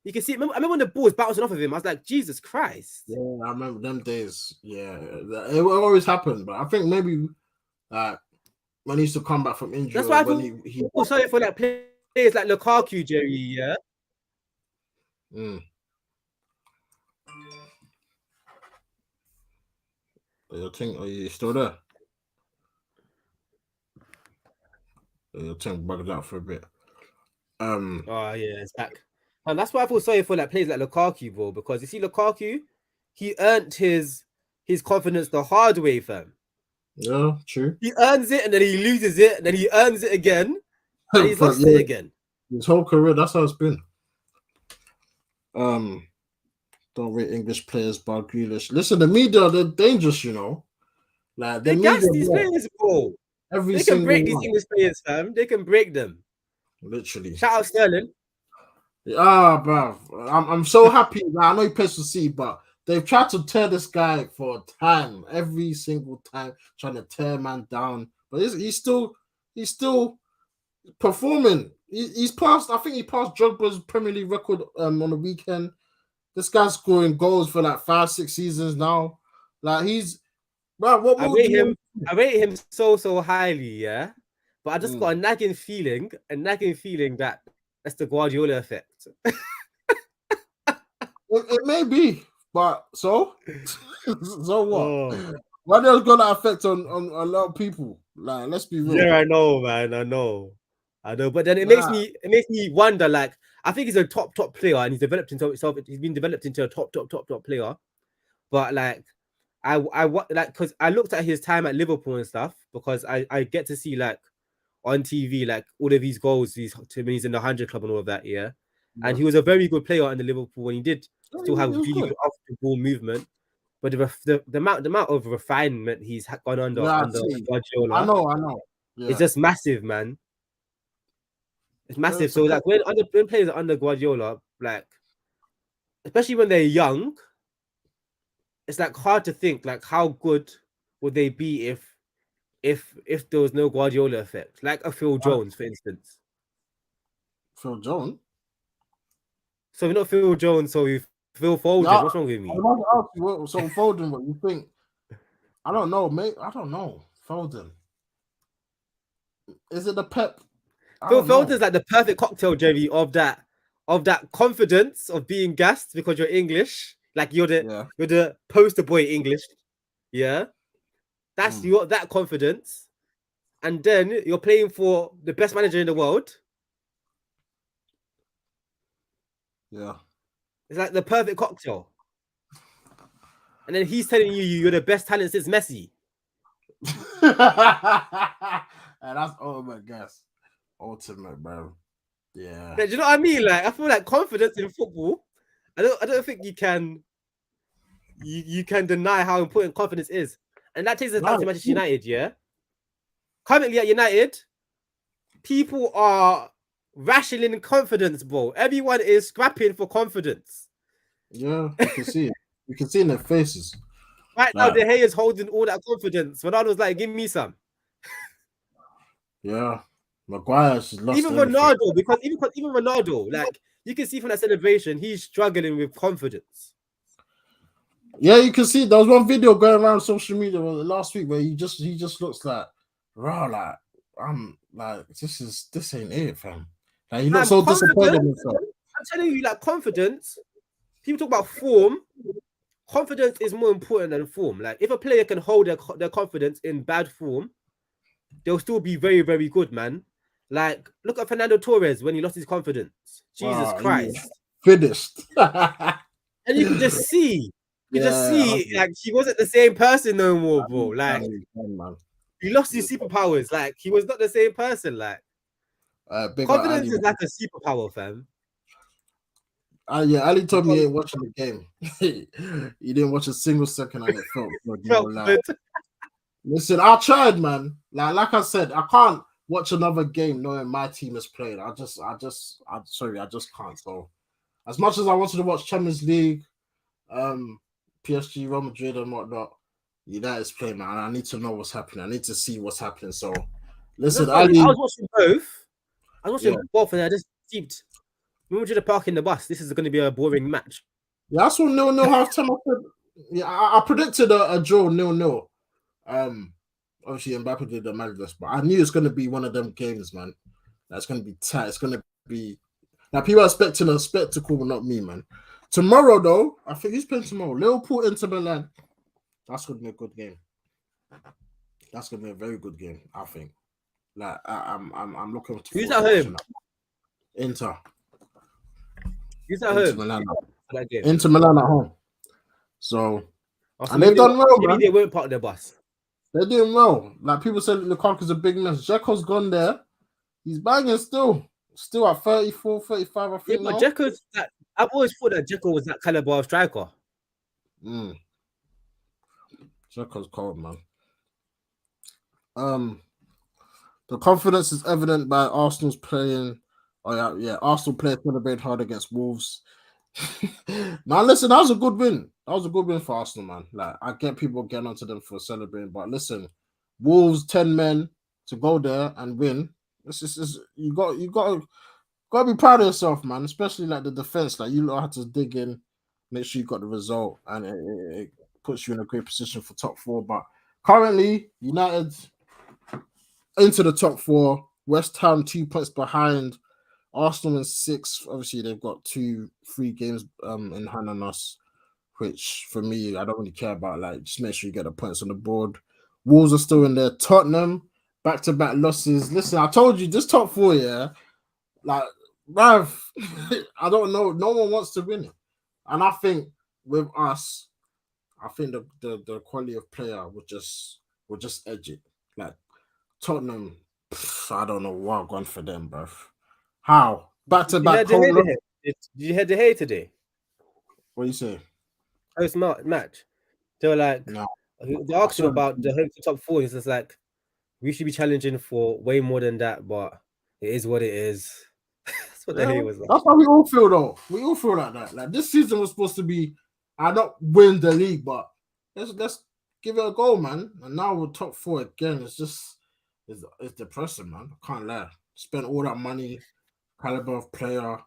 You can see. I remember when the ball was bouncing off of him. I was like, Jesus Christ. Yeah, I remember them days. Yeah, it will always happen. But I think maybe when he used to come back from injury, that's why I when he sorry for like players like Lukaku, Jerry. Yeah. Your thing, are you still there? Your thing bugged out for a bit. Oh yeah, it's back. And that's why I feel sorry for like players like Lukaku, bro. Because you see, Lukaku, he earned his confidence the hard way, fam. Yeah, true. He earns it and then he loses it, and then he earns it again, and he's lost it again. His whole career, that's how it's been. Don't rate English players, but Grealish. Listen, the media, they're dangerous, you know. Like they gas these players, bro. They can break these English players, fam. They can break them. Literally. Shout out Sterling. Bro. I'm so happy. I know he plays for C, but they've tried to tear this guy for time, every single time, trying to tear man down. But he's still performing. He's passed. I think he passed Drogba's Premier League record on the weekend. This guy's scoring goals for like 5-6 seasons now. Like he's. Bro, I rate him so highly, yeah. But I just got a nagging feeling that that's the Guardiola effect. It may be, but so what? Oh. Why there's got that effect on a lot of people? Like, let's be real. Yeah, I know, man. I know. But then it makes me wonder. Like, I think he's a top player, and he's developed into himself. He's been developed into a top player. But like, I like because I looked at his time at Liverpool and stuff because I get to see like on TV like all of these goals when he's in the 100 club and all of that, yeah. And he was a very good player in the Liverpool when he did still have really good off the ball movement. But the amount of refinement he's gone under Guardiola, I know. Yeah. It's just massive, man. It's massive. So like when players are under Guardiola, like especially when they're young, it's like hard to think like how good would they be if there was no Guardiola effect, like a Phil Jones, for instance. Phil Jones. So we're not Phil Jones, so we Phil Foden. Yeah, what's wrong with me? So Foden, what you think? I don't know, mate. I don't know. Foden. Is it the Pep? Phil Foden's like the perfect cocktail, Jerry, of that confidence of being gassed because you're English. Like you're the poster boy English. Yeah. That's you got that confidence. and then you're playing for the best manager in the world. Yeah. It's like the perfect cocktail. And then he's telling you you're the best talent since Messi. And that's ultimate, guess. Ultimate, bro. Yeah. Like, do you know what I mean? Like, I feel like confidence in football. I don't think you can deny how important confidence is. And that takes us back to Manchester United, yeah? Currently at United, people are rationing confidence, bro. Everyone is scrapping for confidence. Yeah, you can see it. You can see in their faces. Right now, De Gea is holding all that confidence. Ronaldo's like, give me some. Yeah. Maguire's lost even everything. Ronaldo, because even Ronaldo, like you can see from that celebration, he's struggling with confidence. Yeah, you can see there was one video going around social media last week where he just looks like, raw, like I'm like this ain't it, fam. Like he looks so disappointed in himself. I'm telling you, like confidence. People talk about form. Confidence is more important than form. Like if a player can hold their confidence in bad form, they'll still be very, very good, man. Like look at Fernando Torres when he lost his confidence. Jesus Christ, finished. And you can just see. Like he wasn't the same person no more, bro. Like he lost his superpowers. Like he was not the same person. Like confidence is like a superpower, fam. Yeah, Ali told me he ain't watching the game. He didn't watch a single second and it felt good. Listen, I tried, man. Like I said, I can't watch another game knowing my team is playing. I just can't. So as much as I wanted to watch Champions League, PSG, Real Madrid, and whatnot, United's playing, man. I need to know what's happening. I need to see what's happening. So listen, Ali, I was watching both. And I just deeped. Real Madrid park in the bus. This is going to be a boring match. Yeah, that's what 0-0 halftime. Yeah, I predicted a draw 0-0. Obviously Mbappe did the madness, but I knew it's going to be one of them games, man. That's going to be tight. It's going to be now. People are expecting a spectacle, but not me, man. Tomorrow, though, I think he's playing tomorrow. Liverpool into Milan. That's going to be a good game. That's going to be a very good game, I think. Like I'm looking for. Who's at home? Inter. Who's at home? Milan. Inter Milan at home. So, and they've done well, man. Maybe they won't park their bus. They're doing well. Like people said, Lukaku's a big mess. Dzeko's gone there. He's banging still at 34, 35, I think. Yeah, but Dzeko's that. I've always thought that Dzeko was that caliber of striker. Dzeko's cold, man. The confidence is evident by Arsenal's playing. Oh yeah. Arsenal players celebrate hard against Wolves. Now listen, that was a good win. That was a good win for Arsenal, man. Like I get people getting onto them for celebrating, but listen, Wolves 10 men to go there and win. You got to be proud of yourself, man. Especially like the defense. Like you have to dig in, make sure you got the result, and it puts you in a great position for top 4. But currently, United into the top 4. West Ham 2 points behind. Arsenal in 6th. Obviously, they've got 2-3 games in hand on us, which for me, I don't really care about. Like, just make sure you get the points on the board. Wolves are still in there. Tottenham, back-to-back losses. Listen, I told you, this top 4, yeah, like, bruv, I don't know. No one wants to win it. And I think with us, I think the quality of player will just edge it. Like, Tottenham, I don't know what I've gone for them, bruv. How? Back-to-back. Did you hear De Gea today? What do you say? Post match. They were like, they asked him about the home to top 4. He's just like, we should be challenging for way more than that, but it is what it is. That's what De Gea was like. That's how we all feel, though. We all feel like that. Like this season was supposed to be, I don't win the league, but let's give it a go, man. And now we're top 4 again. It's depressing, man. I can't lie. Spent all that money. Caliber of player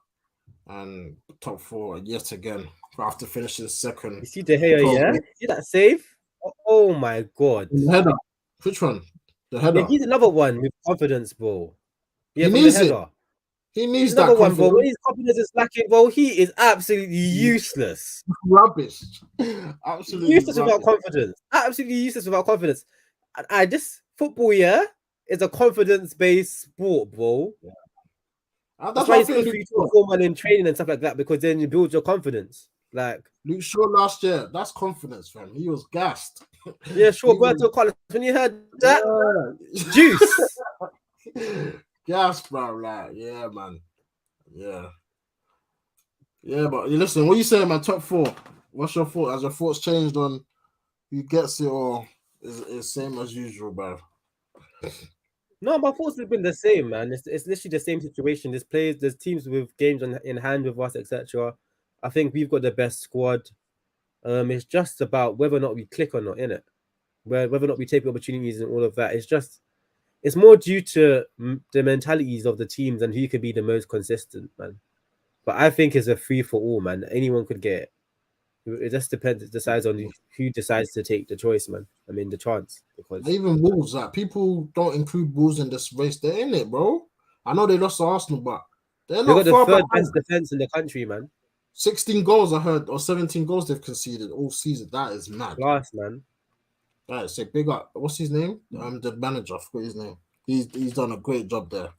and top 4 yet again after finishing 2nd. You see De Gea, yeah? See that save? Oh my god! The header. Which one? The header. Yeah, he's another one with confidence, bro. Yeah, he needs it. He needs that one, bro. When his confidence is lacking, bro, he is absolutely useless. Rubbish. Absolutely useless without confidence. Absolutely useless without confidence. And this football, yeah, is a confidence-based sport, bro. Yeah. That's why it's good for you to perform in training and stuff like that, because then you build your confidence. Like Luke Shaw last year, that's confidence, fam. He was gassed. Yeah, sure, Roberto Carlos. When you heard that, juice. Gassed, bro. Like, yeah, man. Yeah. Yeah, but listen, what you saying, man? Top 4. What's your thought? Has your thoughts changed on who gets it, or is it same as usual, bro? No, my thoughts have been the same, man. It's literally the same situation. There's teams with games in hand with us, etc. I think we've got the best squad. It's just about whether or not we click or not in it, whether or not we take opportunities and all of that. It's more due to the mentalities of the teams and who could be the most consistent, man. But I think it's a free for all, man. Anyone could get it. It just depends. It decides on who decides to take the choice, man. I mean, the chance. Because even Wolves, like, people don't include Wolves in this race. They're in it, bro. I know they lost to Arsenal, but they're not they far got the third behind. best defense in the country, man. 16 goals I heard, or 17 goals they've conceded all season. That is mad. Class, man. Right, so big up. What's his name? The manager. I forgot his name. He's done a great job there.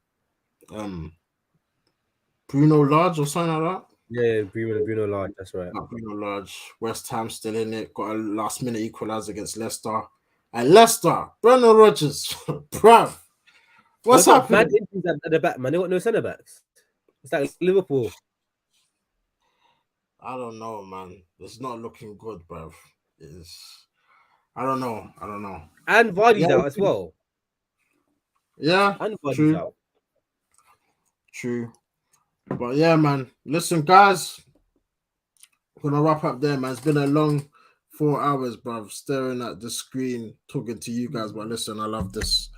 Bruno Large or something like that. Yeah, Bruno Large. That's right. Bruno Large. West Ham still in it. Got a last minute equalizer against Leicester. And Leicester, Brendan Rodgers, bruv. What's happening? Mad injuries at the back, man. They got no centre backs. It's like Liverpool. I don't know, man. It's not looking good, bruv. I don't know. And Vardy's out as well. Yeah, and Vardy's out. True. But yeah, man. Listen, guys. We're gonna wrap up there, man. It's been a long 4 hours, bruv. Staring at the screen, talking to you guys. But listen, I love this.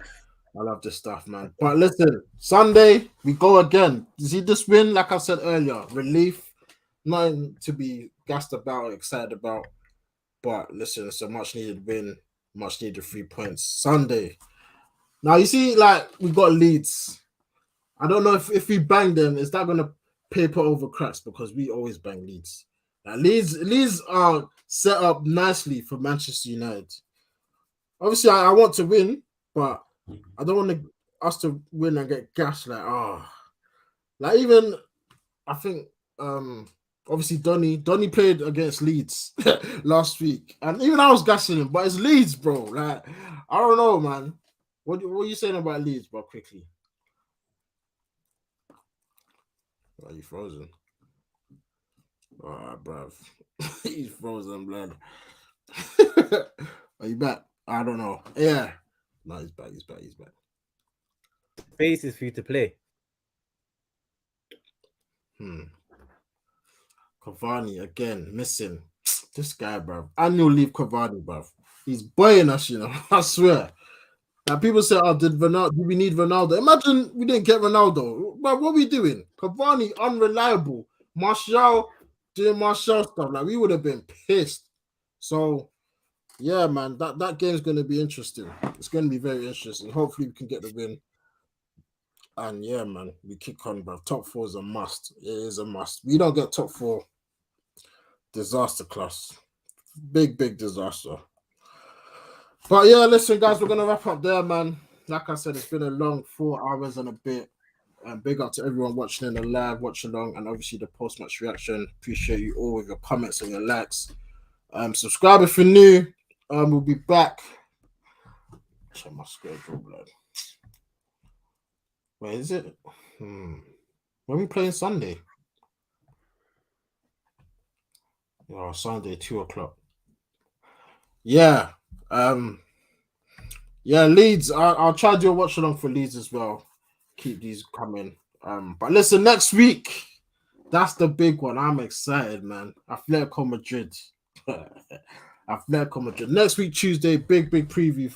I love this stuff, man. But listen, Sunday, we go again. You see this win, like I said earlier, relief. Nothing to be gassed about, excited about. But listen, it's a much needed win, much needed 3 points. Sunday. Now, you see, like, we got Leeds. I don't know if we bang them, is that going to paper over cracks? Because we always bang Leeds. Now, Leeds are set up nicely for Manchester United. Obviously, I want to win, but I don't want us to win and get gashed. Like even I think obviously Donny played against Leeds last week, and even I was gassing him. But it's Leeds, bro. Like, I don't know, man. What are you saying about Leeds, bro? Quickly. Are you frozen? Bruv. He's frozen, blood. Are you back? I don't know. Yeah. No, he's back. Spaces for you to play. Cavani again, missing. This guy, bruv. Annual leave Cavani, bruv. He's boying us, you know. I swear. Now people say, did we need Ronaldo? Imagine we didn't get Ronaldo. But what are we doing? Cavani, unreliable. Martial doing Martial stuff. Like, we would have been pissed. So, yeah, man, that game's going to be interesting. It's going to be very interesting. Hopefully, we can get the win. And, yeah, man, we kick on, bro. Top 4 is a must. It is a must. We don't get top 4. Disaster class. Big disaster. But, yeah, listen, guys, we're going to wrap up there, man. Like I said, it's been a long 4 hours and a bit. And big up to everyone watching in the live, watch along, and obviously the post-match reaction. Appreciate you all with your comments and your likes. Subscribe if you're new. We'll be back. Check my schedule, blood. Where is it? When we playing Sunday? Oh, Sunday, 2:00. Yeah. Yeah, Leeds. I'll try to do a watch along for Leeds as well. Keep these coming. But listen, next week, that's the big one. I'm excited, man. Atletico Madrid. Atletico Madrid. Next week, Tuesday, big preview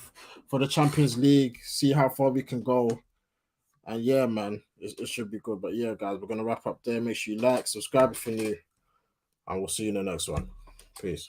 for the Champions League. See how far we can go. And yeah, man, it should be good. But yeah, guys, we're going to wrap up there. Make sure you like, subscribe if you're new. And we'll see you in the next one. Peace.